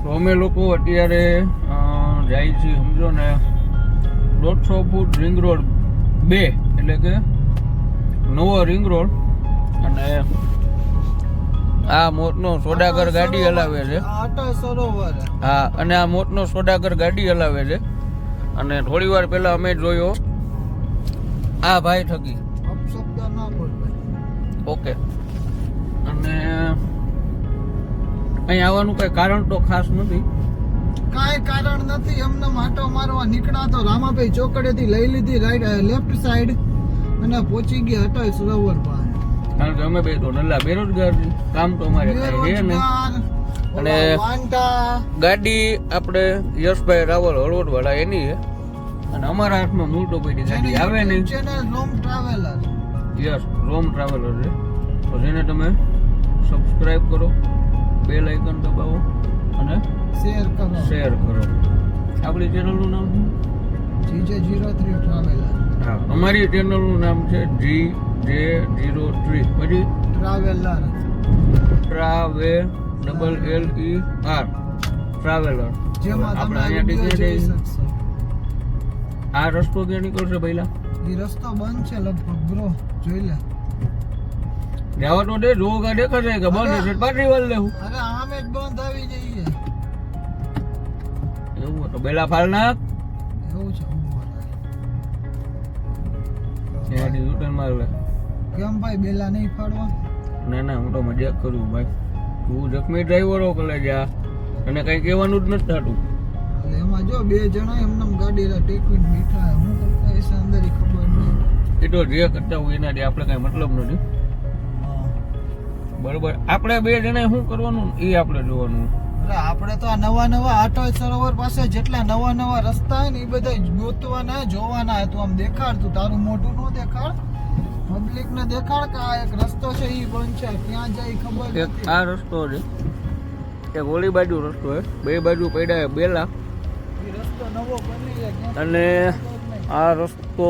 તો અમે લોકો અત્યારે જાય છીએ સમજો ને 150 ફૂટ રિંગ રોડ 2 એટલે કે નવો રિંગ રોડ. અને આ મોટનો સોદાગર ગાડી હલાવે છે. હા, અને આ મોટનો સોદાગર ગાડી હલાવે છે. અને થોડી વાર પહેલા અમે જોયો આ ભાઈ ઠગી. ઓકે. અને અહીં આવવાનું કઈ કારણ તો ખાસ નથી. કાંઈ કારણ નથી, એમને માટો મારવા નીકળ્યા તો રામાભાઈ ચોકડેથી લઈ લીધી રાઈટ લેફ્ટ સાઈડ અને પહોંચી ગયા અટલ સરોવર પાસે. કારણ કે અમે બે તો નલ્લા બેરોજગાર છીએ, કામ તો અમારે કઈ છે નહીં. અને ગાડી આપણે યશભાઈ રાવલ હળવદ વાળા એની છે અને અમારા હાથમાં મૂળ તો પડી ગાડી આવે નહીં. રોમ ટ્રાવેલર. યસ, રોમ ટ્રાવેલર છે. તો જેને તમે સબસ્ક્રાઇબ કરો, બેલ આઇકન દબાવો અને શેર કરો. આપણી ચેનલનું નામ શું? GJ03 traveller. હા, અમારી ચેનલનું નામ છે GJ03 પછી ટ્રાવેલર. ટ્રાવેલર. જેમાં આપણે અહીંયા જઈ શકશો. આ રસ્તો ક્યાં નીકળશે પહેલા? એ રસ્તો બંધ છે લગભગ બ્રો, જોઈ લે. જવા તો દે, જો ગા દેખાશે કે બંધ છે પાછી વળ લેવું. અરે આમે જ બંધ આવી જઈએ. એવું તો બેલા ફાલ નાખ. એવું છે. ત્યાંથી યુટર્ન માર લે. કેમ ભાઈ બેલા નહીં ફાડવા? ના હું તો મજાક કરું ભાઈ. તું જખમી ડ્રાઈવરો કરે જા અને કઈ કહેવાનું જ નથી થતું. એમાં જો બે જણા એમને ગાડી ટેકવીને બેઠા, હું કરતા હશે અંદર ખબર નહીં. એ તો જે કરતા હોય એનાથી આપણે કઈ મતલબ નથી. બરોબર, આપણે બે જણા શું કરવાનું એ આપણે જોવાનું. અરે આપણે તો આ નવા અટલ સરોવર પાસે જેટલા નવા રસ્તા હોય ને એ બધા ગોતવાના, જોવાના. તું આમ દેખાડ, તું તારું મોઢું નો દેખાડ, પબ્લિક ને દેખાડ કે આ એક રસ્તો છે એ બંધ છે, ક્યાં જાય ખબર નથી. એક આ રસ્તો છે, એક ઓલી બાજુ રસ્તો છે, બે બાજુ પડ્યા બેલા. એ રસ્તો નવો બની જાય અને આ રસ્તો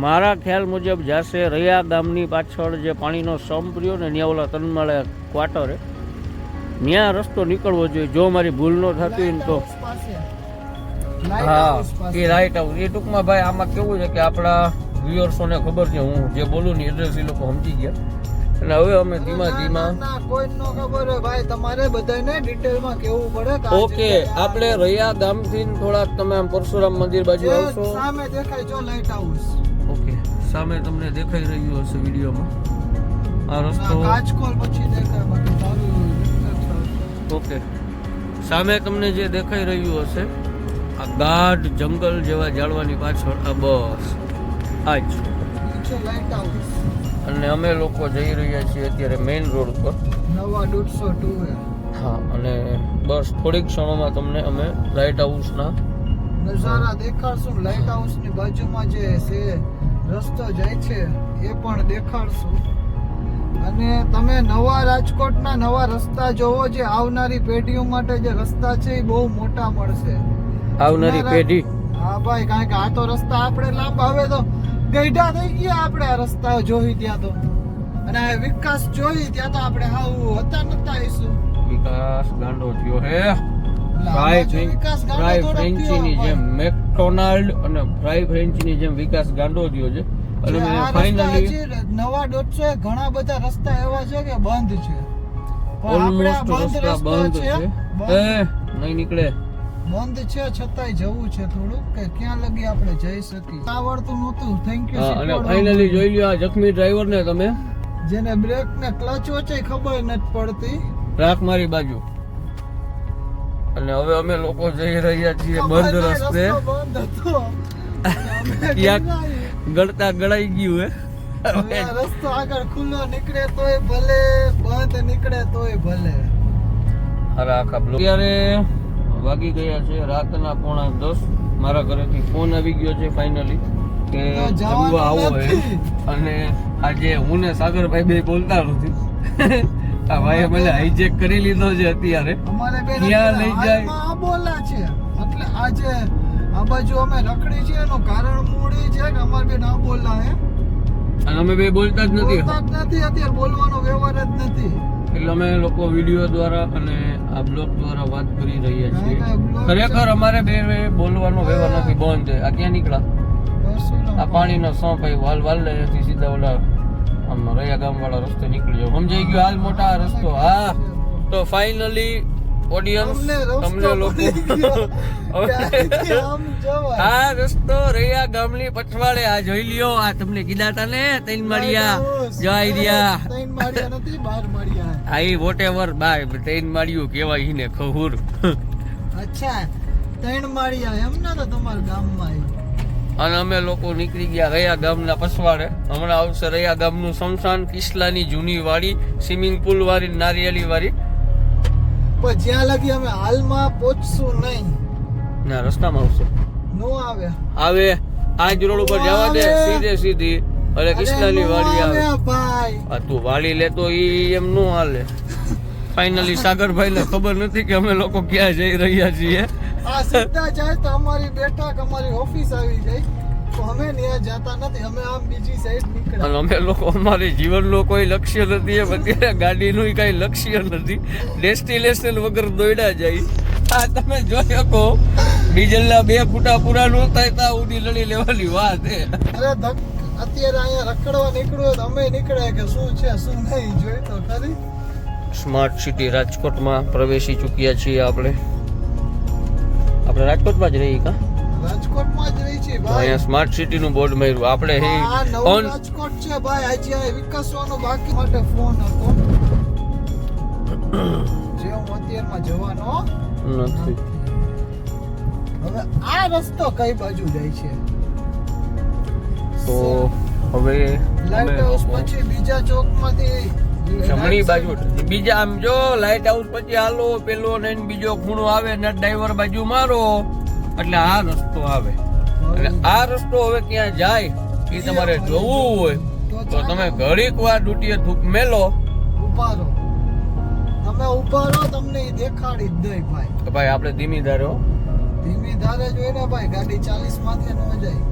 મારા ખ્યાલ મુજબ જાશે રૈયા ગામની પાછળ જે પાણીનો સંપ રહ્યો ને ત્યાં ઓલા તનમાળે ક્વાર્ટર ત્યાં રસ્તો નીકળવો જોઈએ, જો મારી ભૂલ ન થતી હોય ને તો. હા, એ લાઇટ હાઉસ. એ ટૂંકમાં ભાઈ આમાં કેવું છે કે આપણા વ્યુઅર્સોને ખબર છે હું જે બોલું ને એડ્રેસ એ લોકો સમજી ગયા. અને હવે અમે ધીમા કોઈ નો ખબર હોય ભાઈ, તમારે બધાને ડિટેલમાં કેવું પડે. ઓકે, આપણે રૈયા ગામથી થોડાક તમે આમ પરશુરામ મંદિર બાજુ આવશો, સામે દેખાય જો લાઇટ હાઉસ. ઓકે, સામે તમને દેખાઈ રહ્યું હશે વિડીયોમાં આ રસ્તો. કાચકોલ પછી દેખાય બાકી સારું. ઓકે, સામે તમને જે દેખાઈ રહ્યું હશે આ ગાઢ જંગલ જેવા ઝાડવાની પાછળ આ બસ આ જ છે લાઇટ હાઉસ. અને અમે લોકો જઈ રહ્યા છીએ અત્યારે મેઇન રોડ ઉપર. નવા 102. હા, અને બસ થોડીક ક્ષણોમાં તમને અમે લાઇટ હાઉસના નજારા દેખાડશું. લાઇટ હાઉસની બાજુમાં જે છે રસ્તો જાય છે એ પણ દેખાડશું. અને તમે નવા રાજકોટના નવા રસ્તા જોવો, જે આવનારી પેઢીઓ માટે જે રસ્તા છે એ બહુ મોટા મળશે. આવનારી પેઢી? હા ભાઈ, કારણ કે આ તો રસ્તા આપણે લાંબા હવે તો ગઈઢા થઈ ગયા. આપણે આ રસ્તા જોઈ ત્યાં તો, અને આ વિકાસ જોઈ ત્યાં તો આપણે હાવ હતા નતા આવીશું. વિકાસ ગાંડો થયો હે. ફ્રાઈ ફ્રેન્ચીની જેમ મેકડોનાલ્ડ અને ફ્રાઈ ફ્રેન્ચીની જેમ વિકાસ ગાંડો થયો છે. અને ફાઇનલી નવા 150 ઘણા બધા રસ્તા એવા છે કે બંધ છે. ઓલમોસ્ટ રસ્તા બંધ છે. નહીં નીકળે. બંધ છે છતાંય જવું છે થોડું કે ક્યાં લગી આપણે જઈ શકીએ. આવડતું નહોતું. Thank you. અને ફાઇનલી જોઈ લ્યો આ જખમી ડ્રાઈવર ને તમે, જેને બ્રેક ને ક્લચ વચ્ચે ખબર નથી પડતી. રાખ મારી બાજુ. અને હવે અમે લોકો જઈ રહ્યા છીએ બંધ રસ્તે. ક્યાંક ગળતા ગળાઈ ગયું હે. રસ્તો આગળ ખુલ્લો નીકળે તોય ભલે, બંધ નીકળે તોય ભલે. અરે આખા અત્યારે વાગી ગયા છે રાતના 9:30. મારા ઘરેથી ફોન આવી ગયો છે ફાઇનલી કે જમવા આવો હે. અને આજે હું ને સાગરભાઈ બે બોલતા નથી. આ ભાઈએ મને હાઈજેક કરી લીધો છે અત્યારે. અમારે બે ક્યાં લઈ જાય આ બોલા છે. એટલે આજે આ બાજુ અમે રખડી છે એનું કારણ મૂડી છે કે અમારે બે ના બોલા હે. અને અમે બે બોલતા જ નથી. અત્યારે બોલવાનો વ્યવહાર જ નથી. એટલે અમે લોકો વિડીયો દ્વારા અને આ બ્લોગ દ્વારા વાત કરી રહ્યા છીએ. કાંઈ blog ખરેખર અમારે બે બોલવાનો વ્યવહાર નથી, બંધ છે. આ ક્યાં નીકળ્યા? આ પાણીનો સંપ અહીં વાલ થી સીધા ઓલા આમ રયા ગામ વાળા રસ્તે નીકળી જાવ. સમજાઈ ગયો હાલ મોટા રસ્તો. હા, તો ફાઇનલી ઓડિયન્સ તમને લોકો આ રસ્તો રૈયા ગામની પછવાડે આ જોઈ લ્યો. આ તમને કીધા તા ને તૈન માળિયા જઈ રહ્યા. આ વોટેવર બાય તૈન માળિયું કેવાય ઈને ખહુર. અચ્છા, 3 માળિયા એમ ને તો તમારા ગામમાં અને અમે લોકો નીકળી ગયા રૈયા ગામના પછવાડે. હમણાં આવશે રૈયા ગામનું શમશાન, કિસલાની જૂની વાડી, સ્વિમિંગ પુલ વાળી, નારિયેલી વાળી. પણ જ્યાં લગી અમે હાલમાં પહોંચશું નહીં ના રસ્તામાં આવશે. નો આવે આજ રોડ ઉપર જવા દે સીધી અરે કિસલાની વાડી આવે. ભાઈ આ તું વાડી લેતો ઈ એમ નો હાલે. ફાઇનલી સાગરભાઈ ને ખબર નથી કે અમે લોકો ક્યાં જઈ રહ્યા છીએ. આ સીધા જાય તો અમારી બેઠક અમારી ઓફિસ આવી જાય તો અમે ત્યાં જતા નથી. અમે આમ બીજી સાઈડ નીકળ્યા. અને અમે લોકો અમારે જીવનનો કોઈ લક્ષ્ય નથી. અત્યારે ગાડીનું કઈ લક્ષ્ય નથી. ડેસ્ટિનેશન વગર દોડ્યા જાય. આ તમે જોઈ શકો ડીઝલના 2 ફૂટા પૂરા નો થાય ત્યાં ઉડી લડી લેવાની વાત છે. અરે અત્યારે અહીંયા રખડવા નીકળ્યો તો અમે નીકળ્યા કે શું છે શું નહીં જોઈ તો ખરી. સ્માર્ટ સિટી રાજકોટમાં પ્રવેશી ચૂક્યા છીએ આપણે રાજકોટમાં જ રહી કા રાજકોટમાં જ રહી છે ભાઈ. અહીંયા સ્માર્ટ સિટી નું બોર્ડ માર્યું આપણે આ નવું રાજકોટ છે ભાઈ. હજી આ વિકસવાનો બાકી માટે ફોન હતો જે હું અત્યારમાં જવાનો નથી. હવે આ રસ્તો કઈ બાજુ જાય છે? તો હવે લાઈટ હાઉસ પછી બીજા ચોકમાંથી જમણી બાજુ બીજા આમ જો લાઈટ હાઉસ પછી હાલો પેલો ને બીજો ખૂણો આવે ને ડ્રાઈવર બાજુ મારો એટલે આ રસ્તો આવે. એટલે આ રસ્તો હવે ક્યાં જાય એ તમારે જોવું હોય તો તમે ઘડીક વાર ડૂટીએ થૂક મેલો. ઉભા રહો, તમે ઉભા રહો, તમને ઈ દેખાડી જ દઈ ભાઈ. ભાઈ આપણે ધીમી ધારો ધીમી ધારે જોઈને ભાઈ ગાડી 40 માંથી ન જાય.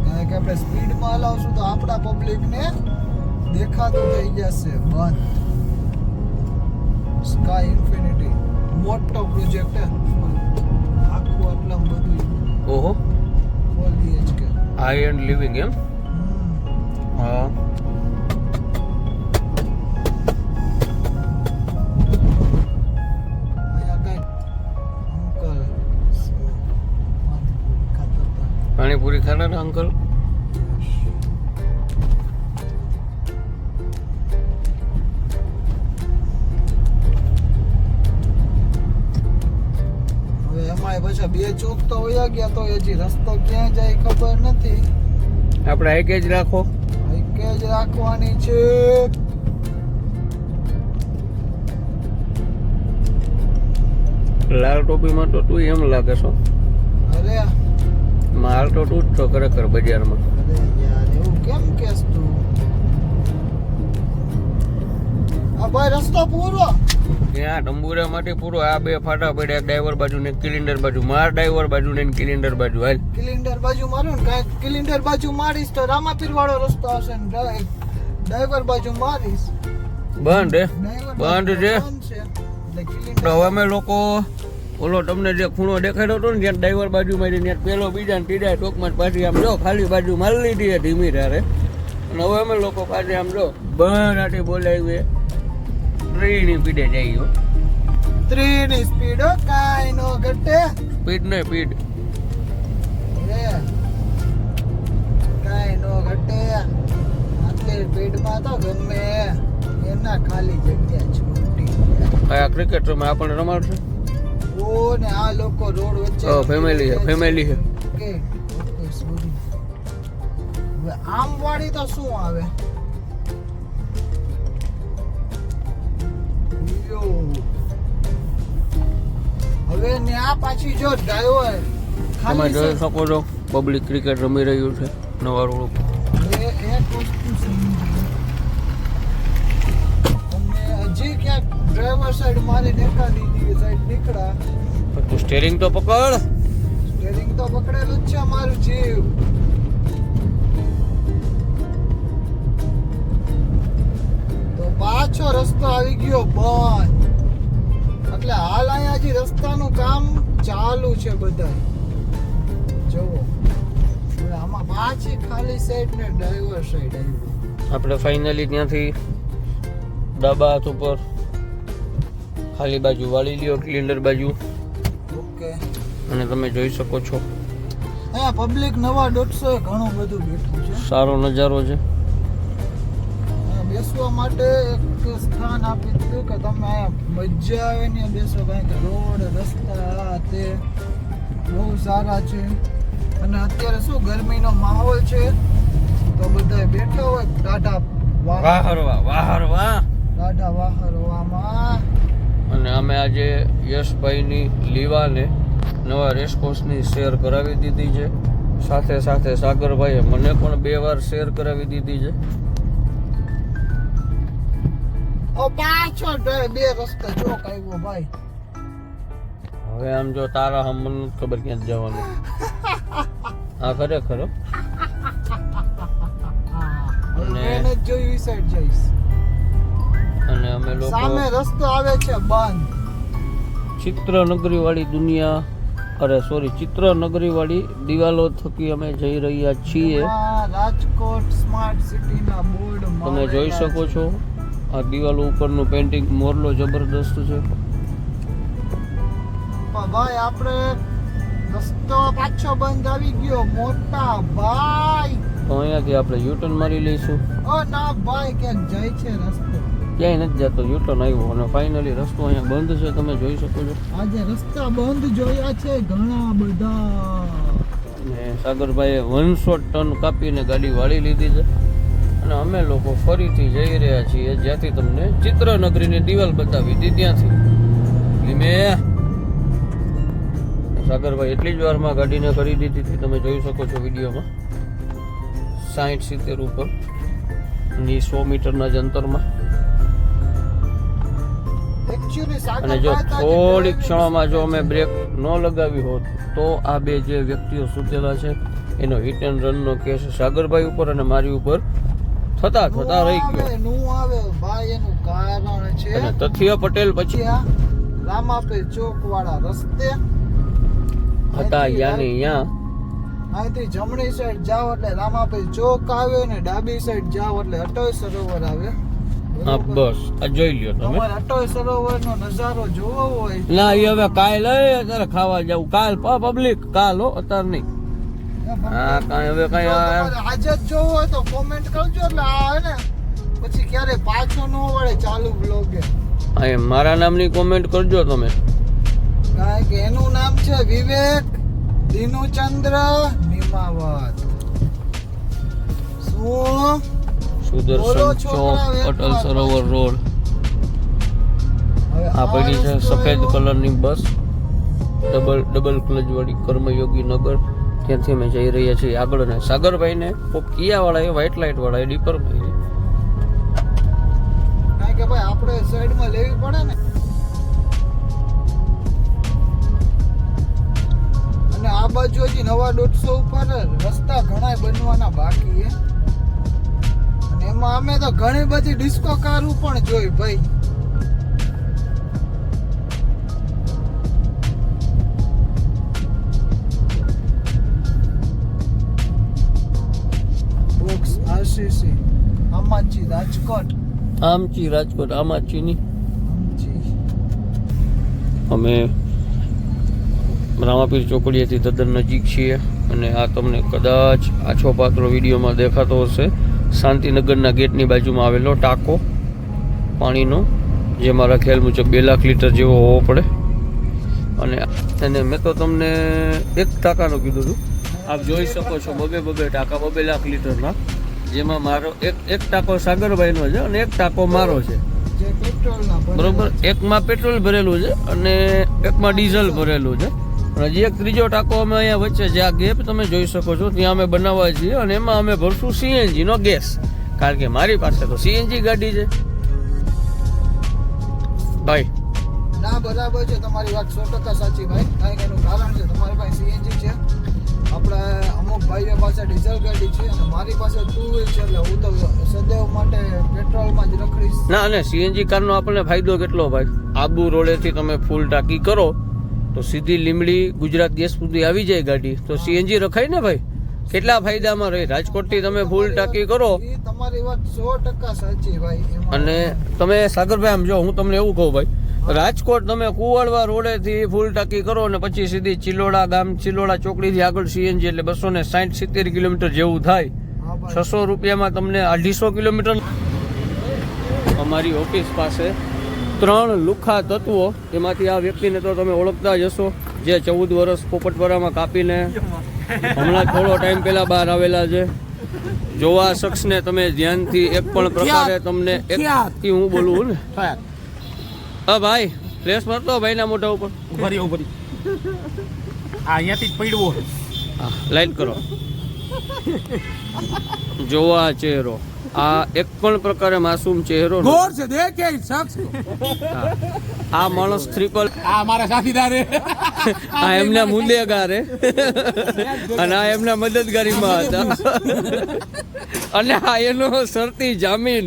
કારણ કે આપણે સ્પીડમાં હલાવશું તો આપણા પબ્લિક ને દેખાતું થઈ જશે. બંધ સ્કાય ઇન્ફિનિટી મોટો પ્રોજેક્ટ આખું આટલું બધું. ઓહો, 4 BHK હાઈ એન્ડ લિવિંગ એમ. હા પાણીપુરી ખાના ને અંકલ. પછી 2 ચોક તો વયા ગયા તો હજી રસ્તો ક્યાં જાય ખબર નથી. આપણે એક જ રાખો, એક જ રાખવાની છે. લાલ ટોપીમાં તો તું એમ લાગે છો. અરે માલ તો તું જ છો ખરેખર બજારમાં. અરે યાર એવું કેમ કેસ તું? આ ભાઈ રસ્તો પૂરો ત્યાં ટંબુરા માટે પૂરો. આ 2 ફાટા પડ્યા, ડ્રાઈવર બાજુ ને કિલિન્ડર બાજુ. માર ડ્રાઈવર બાજુ ને કિલિન્ડર બાજુ. હાલ કિલિન્ડર બાજુ મારું ને કાંઈ કિલિન્ડર બાજુ મારીશ તો રામાપીર વાળો રસ્તો આવશે ને ડ્રાઈવર બાજુ મારીશ બંધ છે. એટલે કિલિન્ડર હવે અમે લોકો ઓલો તમને જે ખૂણો દેખાડ્યો હતો ને જ્યાં ડ્રાઈવર બાજુ મારી ત્યાં પેલો બીજા ને ત્રીજા ટોકમાં પાછી આમ જો ખાલી બાજુ મારી લીધી ધીમી ધારે. અને હવે અમે લોકો પાછી આમ જો બરાટી બોલાવી ટ્રેની પીડે જઈએ. 3 ની સ્પીડ કાઈ નો ઘટે. સ્પીડ ને સ્પીડ કાઈ નો ઘટે. આટલી સ્પીડમાં તો ગમે એના ખાલી જગ્યા છૂટી. આ ક્રિકેટ રમે આપણને રમાડશે. ઓ ને આ લોકો રોડ વચ્ચે ફેમિલી છે ઓકે સોરી. હવે આમ વાળી તો શું આવે? હવે ને આ પાછી જો ડ્રાઈવર તમે જોઈ શકો છો પબ્લિક ક્રિકેટ રમી રહ્યું છે નવા રોડ ઉપર. એક વસ્તુ સમજી અને હજી ક્યાંક ડ્રાઈવર સાઈડ મારી દેખાડી દીધી સાઈડ નીકળા. તું સ્ટેરિંગ તો પકડ. સ્ટેરિંગ તો પકડેલું જ છે મારું જીવ. તો પાછો રસ્તો આવી ગયો બંધ. એટલે હાલ અહીંયા હજી રસ્તાનું કામ ચાલુ છે બધા. જુઓ હવે આમાં પાછી ખાલી સાઈડ ને ડ્રાઈવર સાઈડ આવી. આપણે ફાઇનલી ત્યાંથી ડાબા હાથ ઉપર ખાલી બાજુ વાળી લ્યો, ક્લિન્ડર બાજુ, ઓકે. અને તમે જોઈ શકો છો અહીંયા પબ્લિક નવા 150 ઘણું બધું બેઠું છે. સારો નજારો છે. અહીંયા બેસવા માટે એક સ્થાન આપી દીધું કે તમે અહીંયા મજા આવે ને બેસો. કારણ કે રોડ રસ્તા આ તે બહુ સારા છે. અને અત્યારે શું ગરમીનો માહોલ છે તો બધા બેઠા હોય ટાટા વાહરવામાં. અને અમે આજે યશભાઈની લીવાને નવા રેસકોર્સની શેર કરાવી દીધી છે. સાથે સાથે સાગરભાઈએ મને પણ 2 વાર શેર કરાવી દીધી છે. પાછો બે રસ્તા ચોક આવ્યો ભાઈ. હવે આમ જો તારા હમ મને નથી ખબર ક્યાં જવાનું. હા ખરેખર. મેં જ જોયું ઈ સાઈડ જઈશ. અને અમે લોકો સામે રસ્તો આવે છે બંધ. ચિત્રનગરી વાળી દુનિયા, અરે સોરી, ચિત્રનગરી વાળી દિવાલો થકી અમે જઈ રહ્યા છીએ. રાજકોટ સ્માર્ટ સિટી ના બોર્ડ તમે જોઈ શકો છો આ દિવાલો ઉપરનું પેઇન્ટિંગ મોરલો જબરદસ્ત છે. ભાઈ આપણે રસ્તો પાછો બંધ આવી ગયો મોટા ભાઈ. તો અહીંયાથી આપણે યુટર્ન મારી લઈશું. ઓ ના ભાઈ ક્યાંક જાય છે રસ્તો. ક્યાંય નથી જતો, યુટર્ન આવ્યો અને ફાઇનલી રસ્તો અહીંયા બંધ છે. તમે જોઈ શકો છો આજે રસ્તા બંધ જોયા છે ઘણા બધા. અને સાગરભાઈએ 100 ટન કાપીને ગાડી વાળી લીધી છે. અને અમે લોકો ફરીથી જઈ રહ્યા છીએ જ્યાંથી તમને ચિત્રનગરીની દિવાલ બતાવી હતી ત્યાંથી. ધીમે સાગરભાઈ એટલી જ વારમાં ગાડીને ખરીદી હતી. તમે જોઈ શકો છો વિડીયોમાં 60-70 ઉપર ની 100 મીટરના જ અંતરમાં. અને જો થોડીક ક્ષણોમાં જો અમે બ્રેક ન લગાવી હોત તો આ બે જે વ્યક્તિઓ સૂતેલા છે એનો હિટ એન્ડ રનનો કેસ સાગરભાઈ ઉપર અને મારી ઉપર થતા રહી ગયો. એનું કારણ છે અને તથ્ય પટેલ પછી રામાપીર ચોક વાળા રસ્તે હતા યાની યા. અહીંથી જમણી સાઈડ જાવ એટલે રામાપીર ચોક આવે ને ડાબી સાઈડ જાવ એટલે અટોય સરોવર આવે. હા બસ આ જોઈ લ્યો તમે. તમારે અટોય સરોવરનો નજારો જોવો હોય ના એ હવે કાલ અત્યારે ખાવા જવું. કાલ પબ્લિક કાલ હો, અત્યારે નહીં. હા કાંઈ હવે કાંઈ આજે જ જોવો હોય તો કોમેન્ટ કરજો એટલે આ ને પછી ક્યારે પાછો ન વળે ચાલુ બ્લોગે. હા મારા નામની કોમેન્ટ કરજો તમે. કારણ કે એનું નામ છે વિવેક દિનુચંદ્ર નિમાવત. શું સુદર્શન ચોક અટલ સરોવર રોડ. આ પડી છે સફેદ કલરની બસ, ડબલ ક્લચ વાળી કર્મયોગી નગર. ત્યાંથી અમે જઈ રહ્યા છીએ આગળ. ને સાગરભાઈને કિયા વાળા એ વ્હાઇટ લાઇટ વાળા એ ડીપર ભાઈ. કારણ કે ભાઈ આપણે સાઈડમાં લેવી પડે ને. અને આ બાજુ હજી નવા 150 ઉપર રસ્તા ઘણા બનવાના બાકી છે. અને એમાં અમે તો ઘણી બધી ડિસ્કો કારો પણ જોઈ ભાઈ. બોક્સ આરસીસી આમાચી રાજકોટ. આમચી રાજકોટ, આમાચી ની. આમચી. અમે રામાપીર ચોકડીએથી તદ્દન નજીક છીએ. અને આ તમને કદાચ આછો પાત્રો વિડીયોમાં દેખાતો હશે. શાંતિનગરના ગેટની બાજુમાં આવેલો ટાંકો પાણીનો, જે મારા ખ્યાલ મુજબ 2 લાખ લીટર જેવો હોવો પડે. અને મેં તો તમને 1 ટાંકાનું કીધું હતું. આપ જોઈ શકો છો 2 ટાંકા 2 લાખ લીટરના, જેમાં મારો એક ટાંકો સાગરભાઈનો છે અને 1 ટાંકો મારો છે. બરોબર, એકમાં પેટ્રોલ ભરેલું છે અને એકમાં ડીઝલ ભરેલું છે. અને હજી એક ત્રીજો ટાંકો અમે અહીંયા વચ્ચે જે આ ગેપ તમે જોઈ શકો છો ત્યાં અમે બનાવવા છીએ. અને એમાં અમે ભરશું CNG નો ગેસ, કારણ કે મારી પાસે તો CNG ગાડી છે ભાઈ. ના બરાબર છે તમારી વાત 100% સાચી ભાઈ. કારણ કે એનું કારણ છે તમારી પાસે CNG છે આપણે અમુક ભાઈઓ પાસે ડીઝલ ગાડી છે અને મારી પાસે 2 વ્હીલ છે, એટલે હું તો સદૈવ માટે પેટ્રોલમાં જ રખડીશ. ના, અને સીએનજી કારનો આપણને ફાયદો કેટલો ભાઈ, આબુ રોડેથી તમે ફૂલ ટાંકી કરો તો સીધી લીમડી ગુજરાત ગેસ સુધી આવી જાય ગાડી, તો સીએનજી રખાય ને ભાઈ. કેટલા ફાયદામાં રહે. રાજકોટથી તમે ફૂલ ટાંકી કરો એ તમારી વાત 100% સાચી ભાઈ. અને તમે સાગરભાઈ આમ જો હું તમને એવું કહું ભાઈ, રાજકોટ તમે કુવાડવા રોડેથી ફૂલ ટાંકી કરો ને પછી સીધી ચિલોડા ગામ, ચિલોડા ચોકડીથી આગળ સીએનજી એટલે 260-70 કિલોમીટર જેવું થાય. હા ભાઈ. 600 રૂપિયામાં તમને 250 કિલોમીટર. અમારી ઓફિસ પાસે 3 લુખ્ખા તત્વો, એમાંથી આ વ્યક્તિને તો તમે ઓળખતા જ હશો, જે 14 વર્ષ પોપટપરામાં કાપીને હમણાં થોડો ટાઈમ પહેલા બહાર આવેલા છે. જોવા શખ્સને તમે ધ્યાનથી એક પણ પ્રકારે તમને એક હું બોલું ને ભાઈ ફ્લેશ મારતો ભાઈના મોઢા ઉપર અહીંયાથી જ પડવો. હા, લાઈટ કરો. જોવા ચહેરો, આ એક પણ પ્રકારે માસૂમ ચહેરો નથી. ગોર છે દેખે શખ્સ. હા. આ માણસ ટ્રિપલ, આ મારા સાથીદાર હે. આ એમના મુદ્દેગાર હે અને આ એમના મદદગારીમાં હતા અને આ એનો શરતી જામીન.